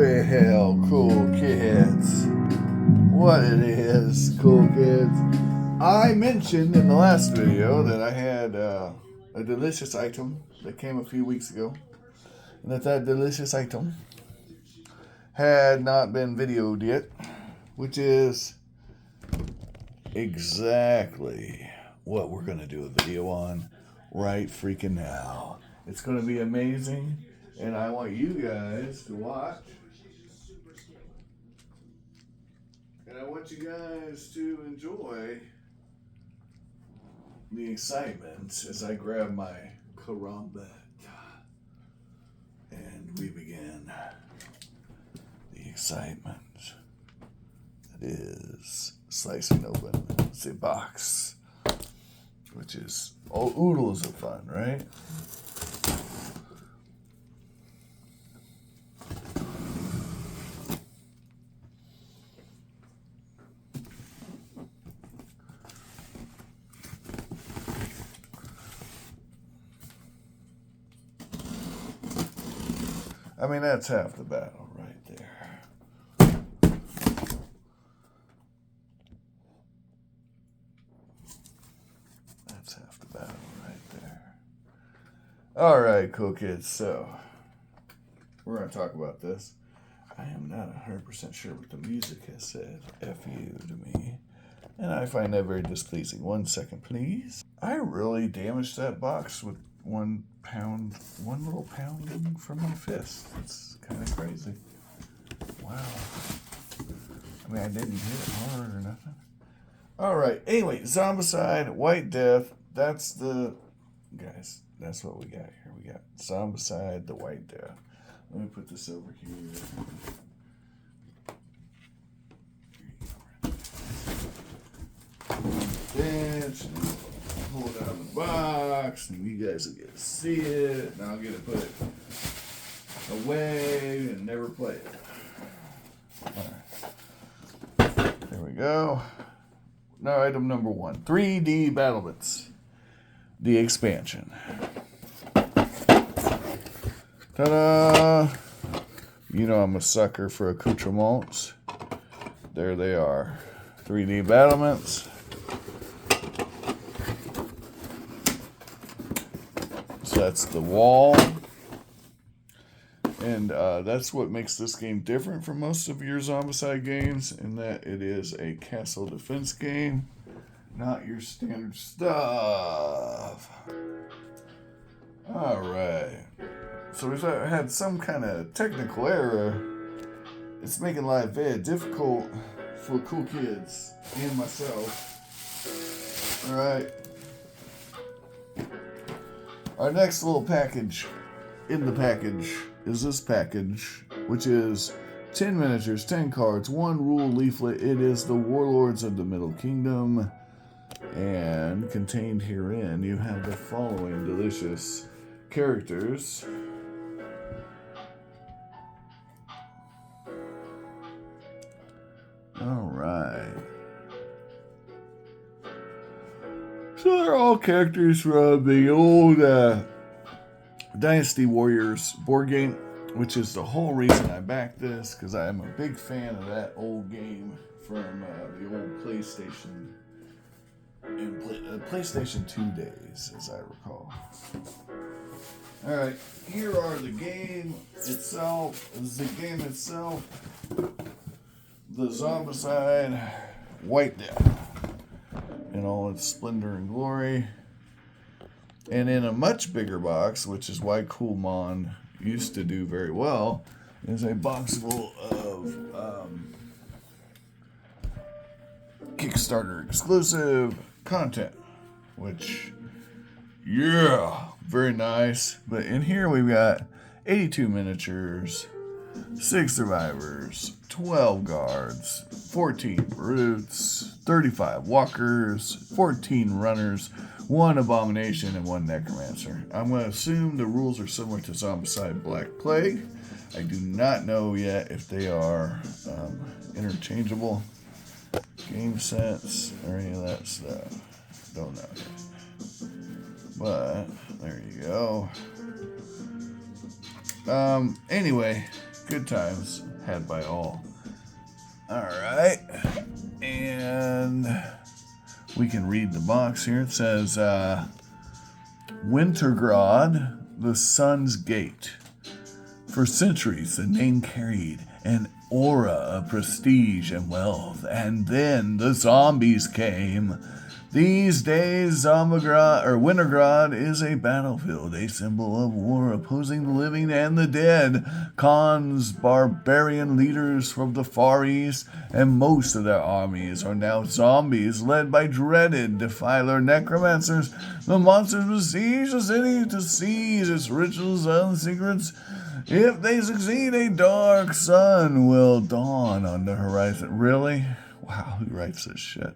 Well, cool kids. What it is, cool kids. I mentioned in the last video that I had a delicious item that came a few weeks ago. And that delicious item had not been videoed yet, which is exactly what we're going to do a video on right freaking now. It's going to be amazing, and I want you guys to watch. And I want you guys to enjoy the excitement as I grab my karambit. And we begin the excitement that is slicing open the box, which is all oodles of fun, right? I mean, that's half the battle right there. That's half the battle right there. All right, cool kids. So, we're going to talk about this. I am not 100% sure what the music has said. F you to me. And I find that very displeasing. 1 second, please. I really damaged that box with one little pounding from my fist. It's kind of crazy. Wow. I mean, I didn't hit it hard or nothing. All right. Anyway, Zombicide, White Death. That's the... Guys, that's what we got here. We got Zombicide, the White Death. Let me put this over here. Bench. Pull it out of the box, and you guys will get to see it. And I'll get to put it away and never play it. All right. There we go. Now, item number 1. 3D Battlements. The expansion. Ta-da! You know I'm a sucker for accoutrements. There they are. 3D Battlements. So that's the wall. And that's what makes this game different from most of your Zombicide games, in that it is a castle defense game, not your standard stuff. Alright. So we've had some kind of technical error. It's making life very difficult for cool kids and myself. Alright. Our next little package in the package is this package, which is 10 miniatures, 10 cards, 1 rule leaflet. It is the Warlords of the Middle Kingdom. And contained herein, you have the following delicious characters. Alright. So they're all characters from the old Dynasty Warriors board game, which is the whole reason I backed this, because I am a big fan of that old game from the old PlayStation and PlayStation 2 days, as I recall. Alright, here are the game itself. The Zombicide White Death in all its splendor and glory. And in a much bigger box, which is why CMON used to do very well, is a box full of Kickstarter exclusive content, which, yeah, very nice. But in here we've got 82 miniatures, 6 survivors, 12 guards, 14 brutes, 35 walkers, 14 runners, 1 abomination, and 1 necromancer. I'm going to assume the rules are similar to Zombicide Black Plague. I do not know yet if they are interchangeable game sets or any of that stuff. Don't know yet. But there you go. Anyway, good times. had by all. All right, and we can read the box here. It says, Wintergrad, the Sun's Gate. For centuries, the name carried an aura of prestige and wealth, and then the zombies came. These days, Wintergrad is a battlefield, a symbol of war opposing the living and the dead. Khan's barbarian leaders from the Far East, and most of their armies are now zombies, led by dreaded defiler necromancers. The monsters besiege the city to seize its rituals and secrets. If they succeed, a dark sun will dawn on the horizon. Really? Wow, who writes this shit?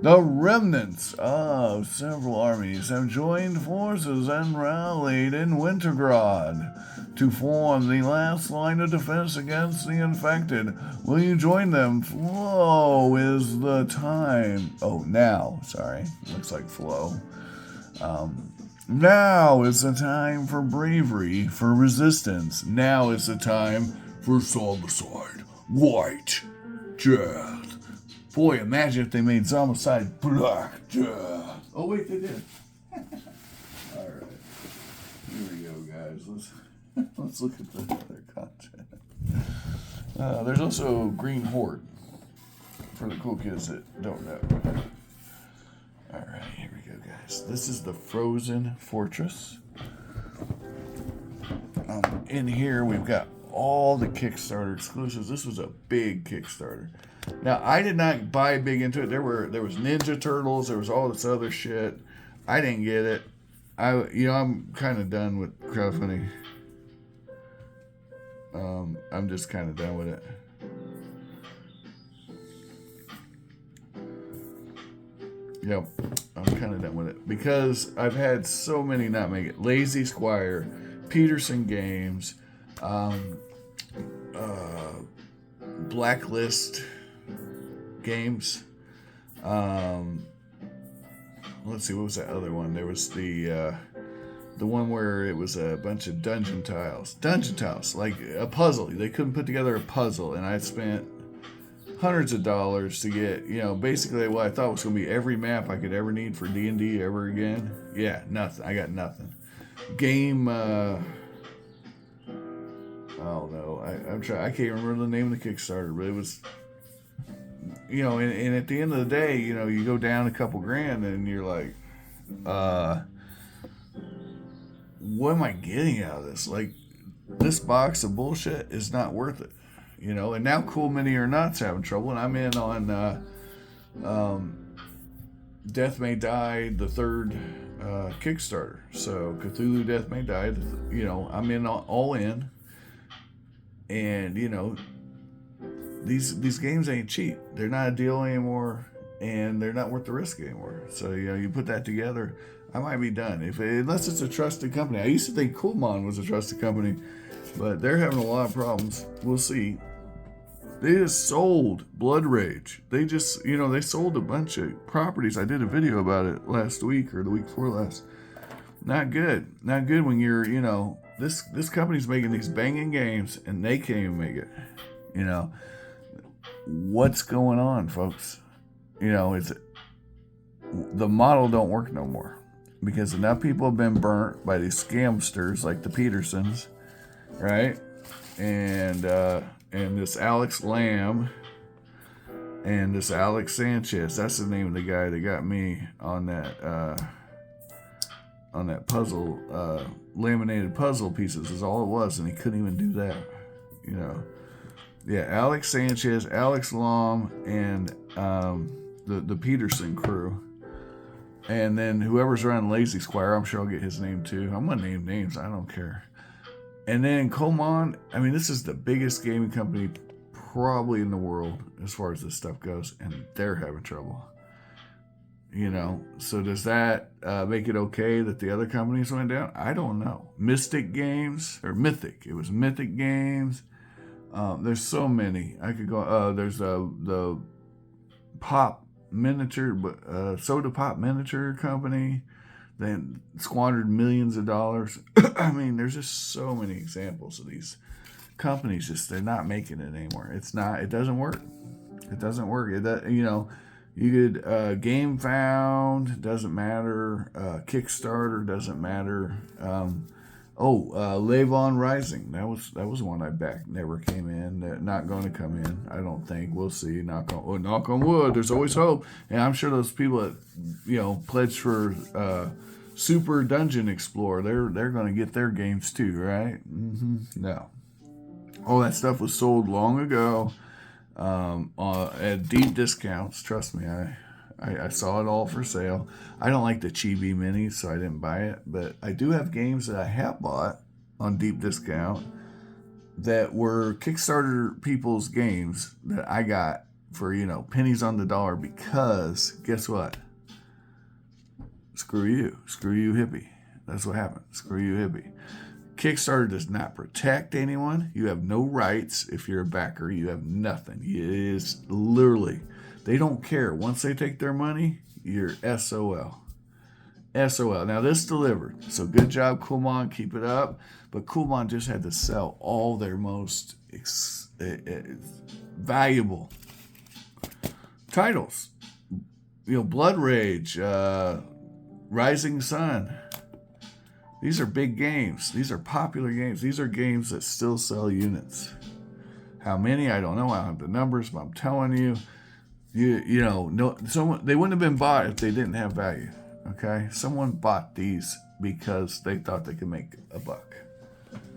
The remnants of several armies have joined forces and rallied in Wintergrad to form the last line of defense against the infected. Will you join them? Flow is the time. Oh, now. Sorry. Looks like flow. Now is the time for bravery, for resistance. Now is the time for Zombicide. White Death. Boy, imagine if they made Zombicide Black Death. Oh, wait, they did. All right. Here we go, guys. Let's look at the other content. There's also Green Horde for the cool kids that don't know. All right, here we go, guys. This is the Frozen Fortress. In here, we've got all the Kickstarter exclusives. This was a big Kickstarter. Now, I did not buy big into it. There was Ninja Turtles. There was all this other shit. I didn't get it. I'm kind of done with crowdfunding. I'm just kind of done with it. Yep, I'm kind of done with it because I've had so many not make it. Lazy Squire, Peterson Games, Blacklist Games. Let's see, what was that other one? There was the one where it was a bunch of dungeon tiles, like a puzzle. They couldn't put together a puzzle, and I spent hundreds of dollars to get, basically what I thought was going to be every map I could ever need for D&D ever again. Yeah, nothing. I got nothing. Game, I don't know. I'm trying. I can't remember the name of the Kickstarter, but it was, and at the end of the day, you go down a couple grand and you're like, what am I getting out of this? Like, this box of bullshit is not worth it. And now Cool Mini or Not's having trouble, and I'm in on Death May Die, the third Kickstarter. So Cthulhu Death May Die, I'm in all in, and these games ain't cheap. They're not a deal anymore, and they're not worth the risk anymore. So you put that together, I might be done unless it's a trusted company. I used to think CMON was a trusted company, but they're having a lot of problems. We'll see. They just sold Blood Rage. They just, they sold a bunch of properties. I did a video about it last week or the week before last. Not good. Not good when you're, this company's making these banging games and they can't even make it. What's going on, folks? It's the model don't work no more because enough people have been burnt by these scamsters like the Petersons, right? And this Alex Lamb and this Alex Sanchez. That's the name of the guy that got me on that puzzle, laminated puzzle pieces is all it was, and he couldn't even do that. Yeah, Alex Sanchez, Alex Lamb, and the Peterson crew. And then whoever's around Lazy Squire, I'm sure I'll get his name too. I'm gonna name names, I don't care. And then CMON, this is the biggest gaming company probably in the world as far as this stuff goes, and they're having trouble. So does that make it okay that the other companies went down? I don't know. Mythic Games. It was Mythic Games. There's so many. I could go. There's the Pop Miniature, Soda Pop Miniature Company. They squandered millions of dollars. There's just so many examples of these companies they're not making it anymore. It doesn't work. It doesn't work. You know, you could Game Found, doesn't matter. Kickstarter doesn't matter. Levon Rising. That was one I backed. Never came in. Not going to come in. I don't think. We'll see. Knock on wood. There's always hope. And I'm sure those people that pledged for Super Dungeon Explorer, they're going to get their games too, right? No. All that stuff was sold long ago at deep discounts. Trust me, I saw it all for sale. I don't like the chibi minis, so I didn't buy it. But I do have games that I have bought on deep discount that were Kickstarter people's games that I got for, pennies on the dollar because, guess what? Screw you, hippie. That's what happened. Screw you, hippie. Kickstarter does not protect anyone. You have no rights. If you're a backer, you have nothing. It is literally, they don't care. Once they take their money, you're SOL. SOL. Now this delivered. So good job, CMON. Keep it up. But CMON just had to sell all their most valuable titles. Blood Rage, Rising Sun. These are big games. These are popular games. These are games that still sell units. How many? I don't know. I don't have the numbers, but I'm telling you, they wouldn't have been bought if they didn't have value. Okay? Someone bought these because they thought they could make a buck.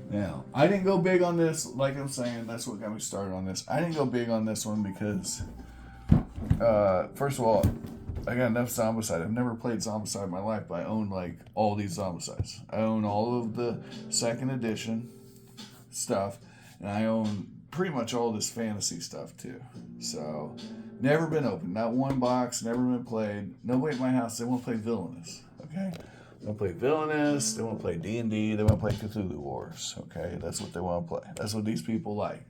Now, I didn't go big on this. Like I'm saying, that's what got me started on this. I didn't go big on this one because, first of all, I got enough Zombicide. I've never played Zombicide in my life, but I own all these Zombicides. I own all of the second edition stuff, and I own pretty much all this fantasy stuff too. So, never been opened. Not one box, never been played. Nobody at my house, they want to play Villainous, okay? They want to play Villainous, they want to play D&D, they want to play Cthulhu Wars, okay? That's what they want to play. That's what these people like.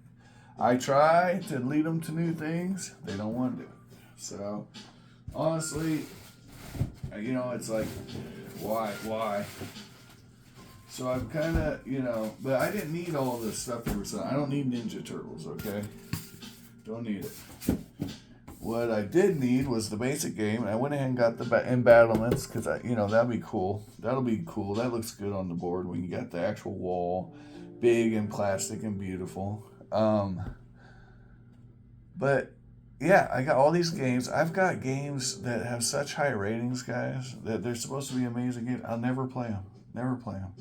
I try to lead them to new things. They don't want to do it. So, honestly, it's like, why? So I'm kind of, but I didn't need all this stuff they were selling. I don't need Ninja Turtles, okay? Don't need it. What I did need was the basic game, and I went ahead and got the embattlements because that'd be cool. That'll be cool. That looks good on the board when you got the actual wall, big and plastic and beautiful. But yeah, I got all these games. I've got games that have such high ratings, guys, that they're supposed to be amazing games. I'll never play them. Never play them.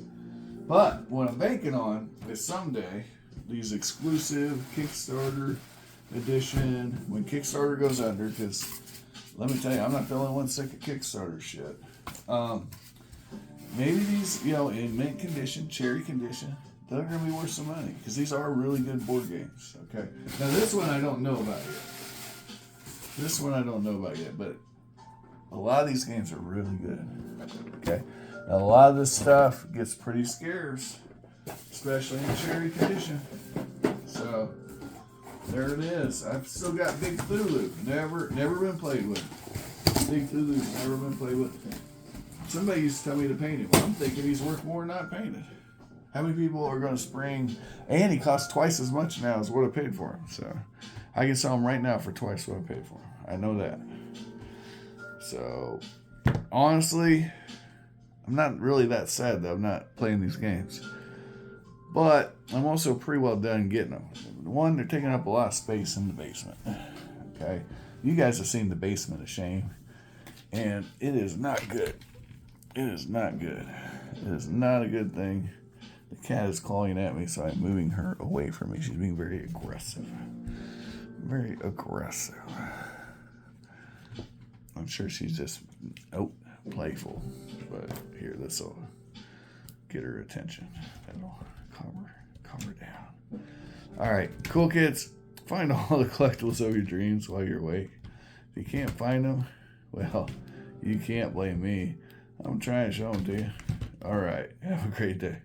But what I'm banking on is someday these exclusive Kickstarter edition, when Kickstarter goes under, because let me tell you, I'm not the only one sick of Kickstarter shit. Maybe these, in mint condition, cherry condition, they're going to be worth some money because these are really good board games. Okay. Now this one I don't know about yet. But a lot of these games are really good. Okay. Now a lot of this stuff gets pretty scarce, especially in cherry condition. So there it is. I've still got Big Cthulhu. Never been played with. Big Cthulhu's never been played with. Somebody used to tell me to paint him. I'm thinking he's worth more not painted. How many people are going to spring? And he costs twice as much now as what I paid for him. So I can sell him right now for twice what I paid for him. I know that. So honestly, I'm not really that sad that I'm not playing these games. But I'm also pretty well done getting them. One, they're taking up a lot of space in the basement. Okay? You guys have seen the basement of shame. And it is not good. It is not good. It is not a good thing. The cat is clawing at me, so I'm moving her away from me. She's being very aggressive. Very aggressive. I'm sure she's just, playful. But here, this will get her attention. That'll calm her down. All right, cool kids. Find all the collectibles of your dreams while you're awake. If you can't find them, well, you can't blame me. I'm trying to show them to you. All right, have a great day.